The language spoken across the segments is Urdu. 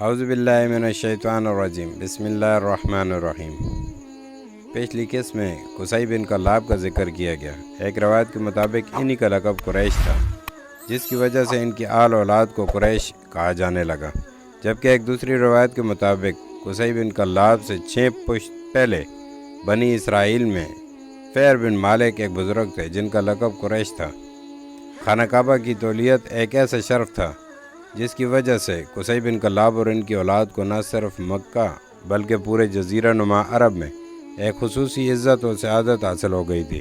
اعوذ باللہ من الشیطان الرجیم، بسم اللہ الرحمن الرحیم۔ پچھلی قسط میں قصی بن کلاب کا ذکر کیا گیا۔ ایک روایت کے مطابق انہی کا لقب قریش تھا، جس کی وجہ سے ان کی آل اولاد کو قریش کہا جانے لگا، جبکہ ایک دوسری روایت کے مطابق قصی بن کلاب سے 6 پشت پہلے بنی اسرائیل میں فیر بن مالک ایک بزرگ تھے جن کا لقب قریش تھا۔ خانہ کعبہ کی تولیت ایک ایسا شرف تھا جس کی وجہ سے قصی بن کلاب اور ان کی اولاد کو نہ صرف مکہ بلکہ پورے جزیرہ نما عرب میں ایک خصوصی عزت و سعادت حاصل ہو گئی تھی،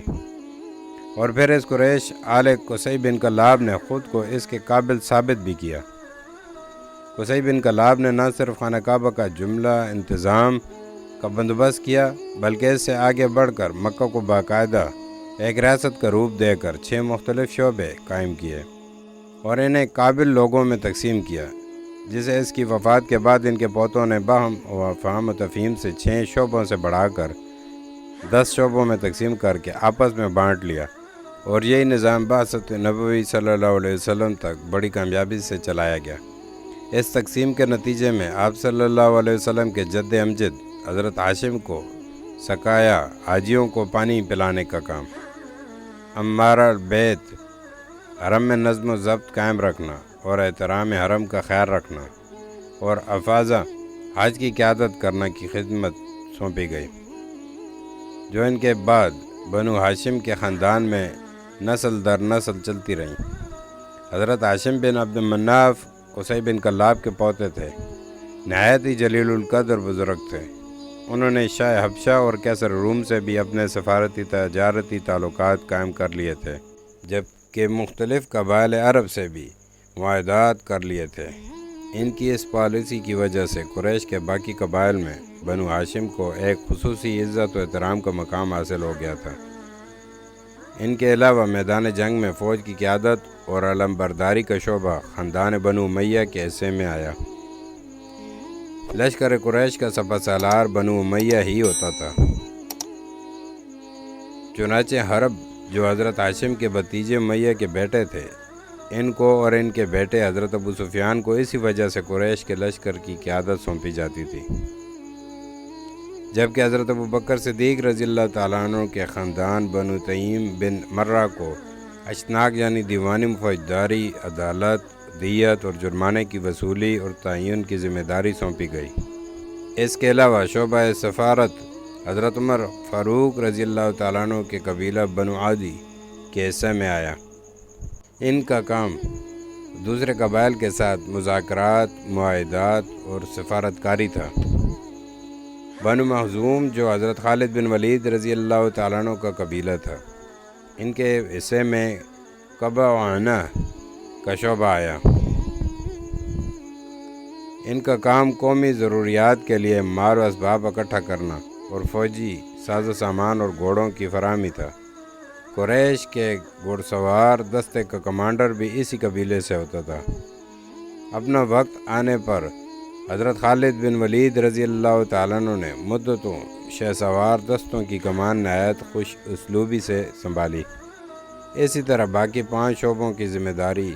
اور پھر اس قریش آل قصی بن کلاب نے خود کو اس کے قابل ثابت بھی کیا۔ قصی بن کلاب نے نہ صرف خانہ کعبہ کا جملہ انتظام کا بندوبست کیا بلکہ اس سے آگے بڑھ کر مکہ کو باقاعدہ ایک ریاست کا روپ دے کر 6 مختلف شعبے قائم کیے اور انہیں قابل لوگوں میں تقسیم کیا، جسے اس کی وفات کے بعد ان کے پوتوں نے باہم و فہم و تفہیم سے 6 شعبوں سے بڑھا کر 10 شعبوں میں تقسیم کر کے آپس میں بانٹ لیا، اور یہی نظام بعثت نبوی صلی اللہ علیہ وسلم تک بڑی کامیابی سے چلایا گیا۔ اس تقسیم کے نتیجے میں آپ صلی اللہ علیہ وسلم کے جد امجد حضرت ہاشم کو سقایا، حاجیوں کو پانی پلانے کا کام، عمار البیت، حرم میں نظم و ضبط قائم رکھنا اور احترام حرم کا خیال رکھنا، اور افاظہ حج کی قیادت کرنا کی خدمت سونپی گئی، جو ان کے بعد بنو ہاشم کے خاندان میں نسل در نسل چلتی رہیں۔ حضرت ہاشم بن عبد مناف قصی بن کلاب کے پوتے تھے، نہایت ہی جلیل القدر بزرگ تھے۔ انہوں نے شاہ حبشہ اور کیسر روم سے بھی اپنے سفارتی تجارتی تعلقات قائم کر لیے تھے، جبکہ مختلف قبائل عرب سے بھی معاہدات کر لیے تھے۔ ان کی اس پالیسی کی وجہ سے قریش کے باقی قبائل میں بنو ہاشم کو ایک خصوصی عزت و احترام کا مقام حاصل ہو گیا تھا۔ ان کے علاوہ میدان جنگ میں فوج کی قیادت اور علم برداری کا شعبہ خاندان بنو امیہ کے حصے میں آیا۔ لشکر قریش کا سپہ سالار بنو امیہ ہی ہوتا تھا۔ چنانچہ حرب جو حضرت ہاشم کے بھتیجے امیہ کے بیٹے تھے، ان کو اور ان کے بیٹے حضرت ابو سفیان کو اسی وجہ سے قریش کے لشکر کی قیادت سونپی جاتی تھی، جبکہ حضرت ابو بکر صدیق رضی اللہ تعالیٰ عنہ کے خاندان بنو تیم بن مرہ کو اشناک یعنی دیوانی فوجداری، عدالت، دیت اور جرمانے کی وصولی اور تعین کی ذمہ داری سونپی گئی۔ اس کے علاوہ شعبہ سفارت حضرت عمر فاروق رضی اللہ تعالیٰ عنہ کے قبیلہ بنو عادی کے حصے میں آیا۔ ان کا کام دوسرے قبائل کے ساتھ مذاکرات، معاہدات اور سفارتکاری تھا۔ بنو مخزوم جو حضرت خالد بن ولید رضی اللہ تعالیٰ عنہ کا قبیلہ تھا، ان کے حصے میں قبہ و عنہ کا شعبہ آیا۔ ان کا کام قومی ضروریات کے لیے مال و اسباب اکٹھا کرنا اور فوجی ساز و سامان اور گھوڑوں کی فراہمی تھا۔ قریش کے گھوڑ سوار دستے کا کمانڈر بھی اسی قبیلے سے ہوتا تھا۔ اپنا وقت آنے پر حضرت خالد بن ولید رضی اللہ تعالیٰ عنہ نے مدتوں شہ سوار دستوں کی کمان نہایت خوش اسلوبی سے سنبھالی۔ اسی طرح باقی 5 شعبوں کی ذمہ داری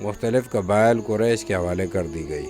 مختلف قبائل قریش کے حوالے کر دی گئی۔